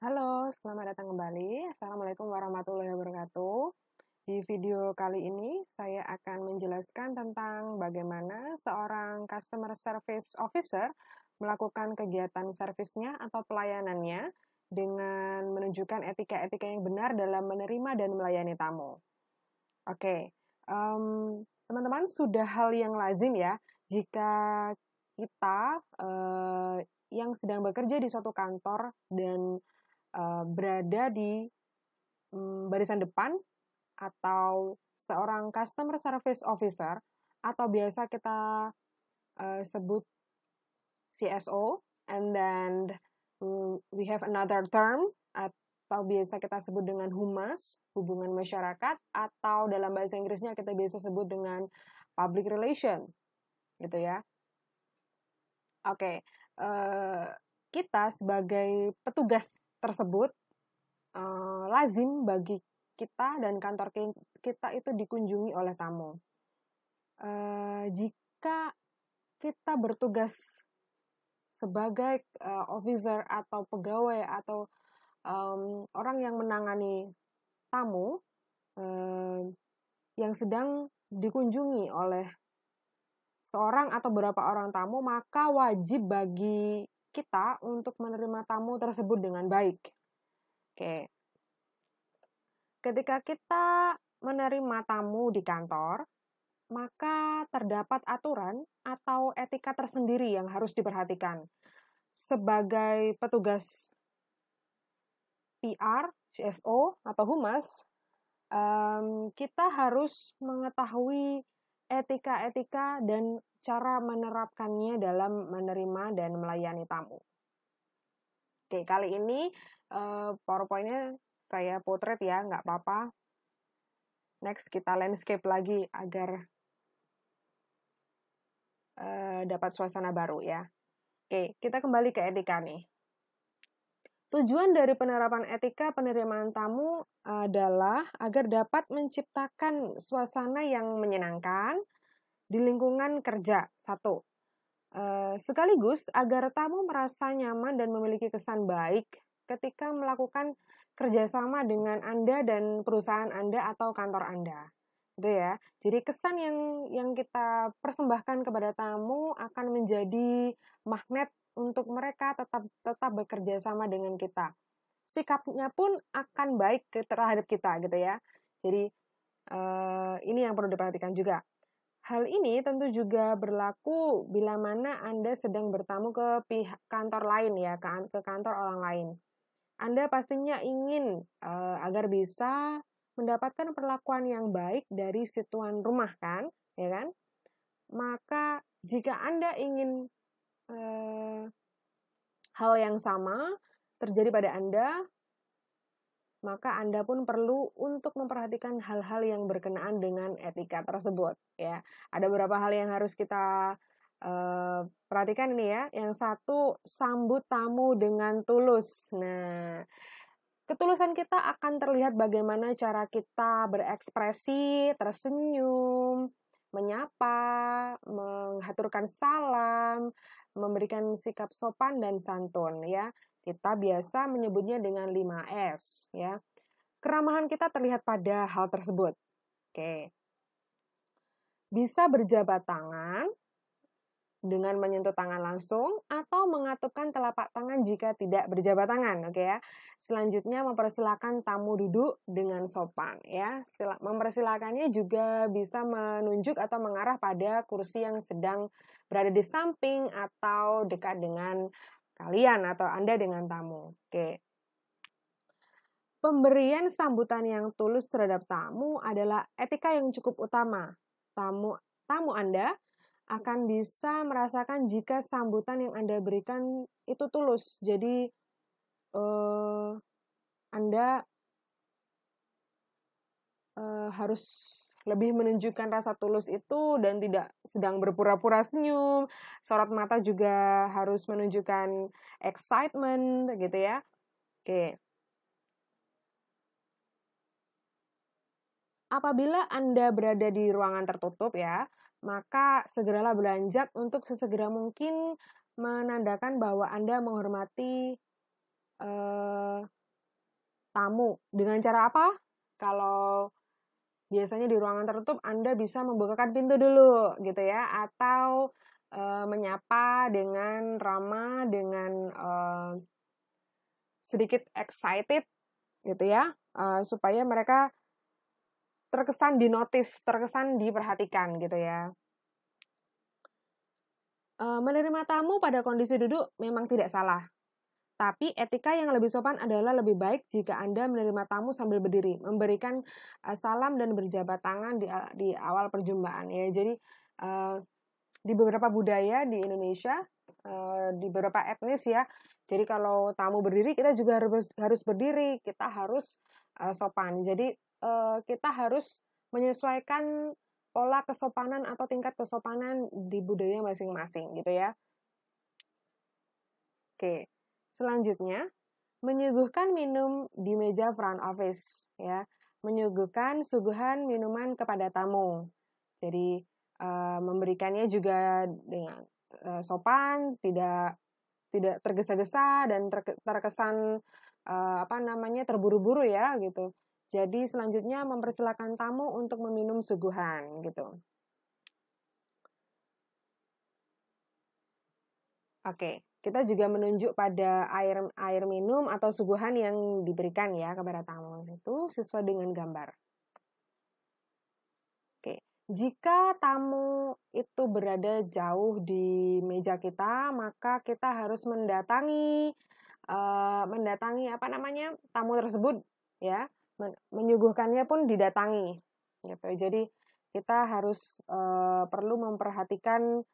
Halo, selamat datang kembali. Assalamualaikum warahmatullahi wabarakatuh. Di video kali ini, saya akan menjelaskan tentang bagaimana seorang customer service officer melakukan kegiatan servisnya atau pelayanannya dengan menunjukkan etika-etika yang benar dalam menerima dan melayani tamu. Oke, teman-teman, sudah hal yang lazim ya jika kita yang sedang bekerja di suatu kantor dan berada di barisan depan atau seorang customer service officer atau biasa kita sebut CSO, and then we have another term atau biasa kita sebut dengan humas, hubungan masyarakat, atau dalam bahasa Inggrisnya kita biasa sebut dengan public relation, gitu ya. Oke, kita sebagai petugas tersebut lazim bagi kita dan kantor kita itu dikunjungi oleh tamu. Jika kita bertugas sebagai officer atau pegawai atau orang yang menangani tamu yang sedang dikunjungi oleh seorang atau beberapa orang tamu, maka wajib bagi kita untuk menerima tamu tersebut dengan baik. Oke. Ketika kita menerima tamu di kantor, maka terdapat aturan atau etika tersendiri yang harus diperhatikan. Sebagai petugas PR, CSO, atau humas, kita harus mengetahui etika-etika dan cara menerapkannya dalam menerima dan melayani tamu. Oke, kali ini PowerPoint-nya saya potret ya, nggak apa-apa. Next, kita landscape lagi agar dapat suasana baru ya. Oke, kita kembali ke etika nih. Tujuan dari penerapan etika penerimaan tamu adalah agar dapat menciptakan suasana yang menyenangkan di lingkungan kerja, satu. Sekaligus agar tamu merasa nyaman dan memiliki kesan baik ketika melakukan kerjasama dengan Anda dan perusahaan Anda atau kantor Anda. Gitu ya. Jadi kesan yang kita persembahkan kepada tamu akan menjadi magnet untuk mereka tetap bekerja sama dengan kita. Sikapnya pun akan baik terhadap kita gitu ya. Jadi ini yang perlu diperhatikan juga. Hal ini tentu juga berlaku bila mana Anda sedang bertamu ke pihak kantor lain ya, ke kantor orang lain. Anda pastinya ingin agar bisa mendapatkan perlakuan yang baik dari si tuan rumah kan, ya kan? Maka jika Anda ingin hal yang sama terjadi pada Anda, maka Anda pun perlu untuk memperhatikan hal-hal yang berkenaan dengan etika tersebut. Ya, ada beberapa hal yang harus kita perhatikan ini ya. Yang satu, sambut tamu dengan tulus. Nah, ketulusan kita akan terlihat bagaimana cara kita berekspresi, tersenyum, menyapa, menghaturkan salam, memberikan sikap sopan dan santun ya. Kita biasa menyebutnya dengan 5S ya. Keramahan kita terlihat pada hal tersebut. Oke. Bisa berjabat tangan dengan menyentuh tangan langsung atau mengatupkan telapak tangan jika tidak berjabat tangan, oke ya. Selanjutnya mempersilakan tamu duduk dengan sopan ya. Mempersilakannya juga bisa menunjuk atau mengarah pada kursi yang sedang berada di samping atau dekat dengan kalian atau Anda dengan tamu. Oke. Pemberian sambutan yang tulus terhadap tamu adalah etika yang cukup utama. Tamu Anda akan bisa merasakan jika sambutan yang Anda berikan itu tulus. Jadi Anda harus lebih menunjukkan rasa tulus itu dan tidak sedang berpura-pura senyum. Sorot mata juga harus menunjukkan excitement gitu ya. Oke. Apabila Anda berada di ruangan tertutup ya, maka segeralah beranjak untuk sesegera mungkin menandakan bahwa Anda menghormati tamu. Dengan cara apa? Kalau biasanya di ruangan tertutup, Anda bisa membukakan pintu dulu, gitu ya, atau menyapa dengan ramah, dengan sedikit excited, gitu ya, supaya mereka terkesan dinotis, terkesan diperhatikan, gitu ya. Menerima tamu pada kondisi duduk memang tidak salah. Tapi etika yang lebih sopan adalah lebih baik jika Anda menerima tamu sambil berdiri, memberikan salam dan berjabat tangan di awal perjumpaan ya. Jadi di beberapa budaya di Indonesia, di beberapa etnis ya. Jadi kalau tamu berdiri kita juga harus berdiri, kita harus sopan. Jadi kita harus menyesuaikan pola kesopanan atau tingkat kesopanan di budaya masing-masing gitu ya. Oke. Selanjutnya, menyuguhkan minum di meja front office ya. Menyuguhkan suguhan minuman kepada tamu. Jadi memberikannya juga dengan sopan, tidak tergesa-gesa dan terkesan terburu-buru ya gitu. Jadi selanjutnya mempersilakan tamu untuk meminum suguhan gitu. Oke, kita juga menunjuk pada air minum atau suguhan yang diberikan ya kepada tamu itu sesuai dengan gambar. Oke, jika tamu itu berada jauh di meja kita, maka kita harus mendatangi tamu tersebut ya, menyuguhkannya pun didatangi gitu. Jadi kita harus perlu memperhatikan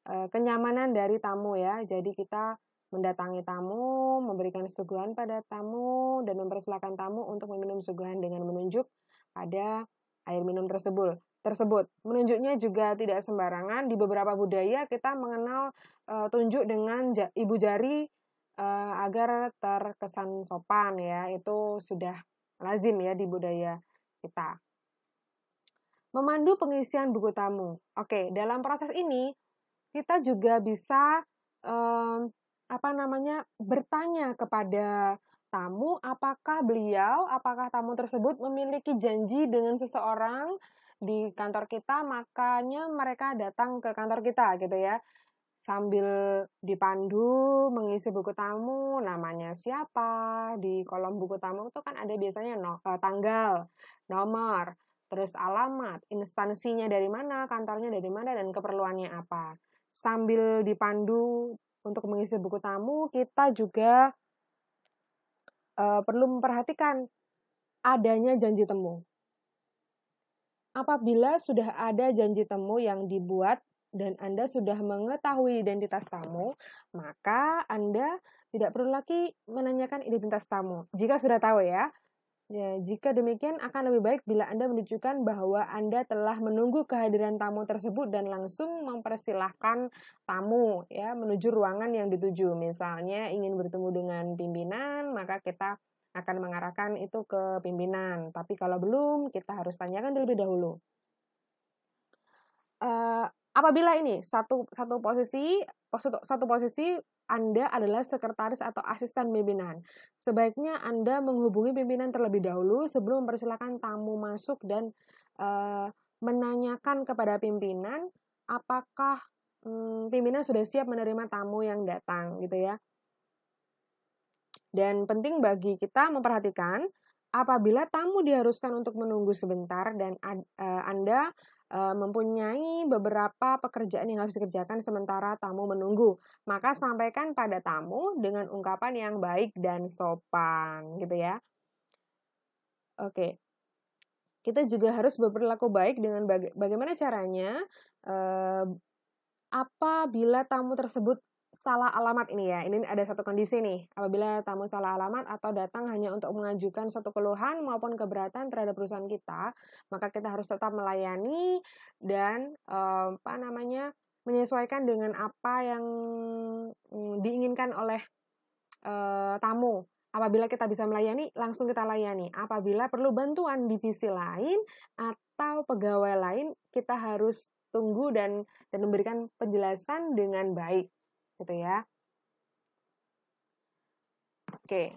kenyamanan dari tamu ya. Jadi kita mendatangi tamu, memberikan suguhan pada tamu, dan mempersilakan tamu untuk meminum suguhan dengan menunjuk pada air minum tersebut. Menunjuknya juga tidak sembarangan. Di beberapa budaya kita mengenal tunjuk dengan ibu jari agar terkesan sopan ya. Itu sudah lazim ya di budaya kita. Memandu pengisian buku tamu. Oke, dalam proses ini kita juga bisa bertanya kepada tamu apakah tamu tersebut memiliki janji dengan seseorang di kantor kita, makanya mereka datang ke kantor kita gitu ya. Sambil dipandu mengisi buku tamu, namanya siapa, di kolom buku tamu itu kan ada biasanya tanggal, nomor, terus alamat, instansinya dari mana, kantornya dari mana, dan keperluannya apa. Sambil dipandu untuk mengisi buku tamu, kita juga perlu memperhatikan adanya janji temu. Apabila sudah ada janji temu yang dibuat dan Anda sudah mengetahui identitas tamu, maka Anda tidak perlu lagi menanyakan identitas tamu. Jika sudah tahu ya. Ya, jika demikian akan lebih baik bila Anda menunjukkan bahwa Anda telah menunggu kehadiran tamu tersebut dan langsung mempersilahkan tamu ya menuju ruangan yang dituju. Misalnya ingin bertemu dengan pimpinan, maka kita akan mengarahkan itu ke pimpinan. Tapi kalau belum, kita harus tanyakan terlebih dahulu. Apabila ini satu posisi Anda adalah sekretaris atau asisten pimpinan. Sebaiknya Anda menghubungi pimpinan terlebih dahulu sebelum mempersilakan tamu masuk dan menanyakan kepada pimpinan apakah pimpinan sudah siap menerima tamu yang datang gitu ya. Dan penting bagi kita memperhatikan apabila tamu diharuskan untuk menunggu sebentar dan Anda mempunyai beberapa pekerjaan yang harus dikerjakan sementara tamu menunggu, maka sampaikan pada tamu dengan ungkapan yang baik dan sopan, gitu ya. Oke. Kita juga harus berperilaku baik dengan bagaimana caranya apabila tamu tersebut salah alamat ini ya. Ini ada satu kondisi nih. Apabila tamu salah alamat atau datang hanya untuk mengajukan suatu keluhan maupun keberatan terhadap perusahaan kita, maka kita harus tetap melayani dan menyesuaikan dengan apa yang diinginkan oleh tamu. Apabila kita bisa melayani, langsung kita layani. Apabila perlu bantuan divisi lain atau pegawai lain, kita harus tunggu dan memberikan penjelasan dengan baik. Gitu ya. Oke.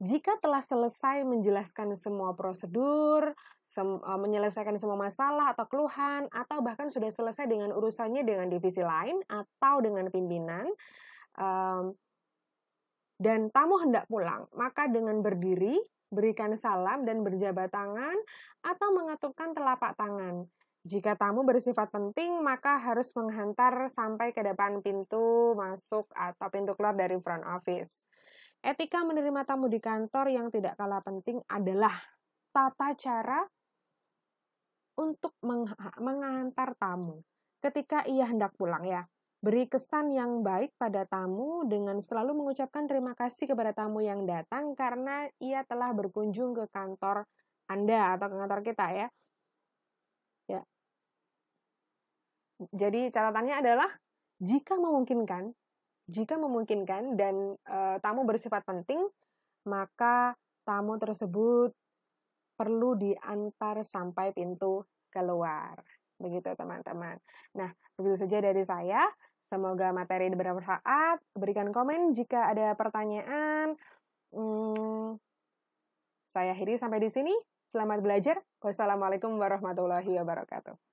Jika telah selesai menjelaskan semua prosedur, menyelesaikan semua masalah atau keluhan, atau bahkan sudah selesai dengan urusannya dengan divisi lain atau dengan pimpinan, dan tamu hendak pulang, maka dengan berdiri, berikan salam dan berjabat tangan atau mengetukkan telapak tangan. Jika tamu bersifat penting, maka harus menghantar sampai ke depan pintu masuk atau pintu keluar dari front office. Etika menerima tamu di kantor yang tidak kalah penting adalah tata cara untuk mengantar tamu. Ketika ia hendak pulang ya, beri kesan yang baik pada tamu dengan selalu mengucapkan terima kasih kepada tamu yang datang karena ia telah berkunjung ke kantor Anda atau ke kantor kita ya. Jadi catatannya adalah jika memungkinkan dan tamu bersifat penting, maka tamu tersebut perlu diantar sampai pintu keluar. Begitu teman-teman. Nah, begitu saja dari saya. Semoga materi bermanfaat. Berikan komen jika ada pertanyaan. Saya akhiri sampai di sini. Selamat belajar. Wassalamualaikum warahmatullahi wabarakatuh.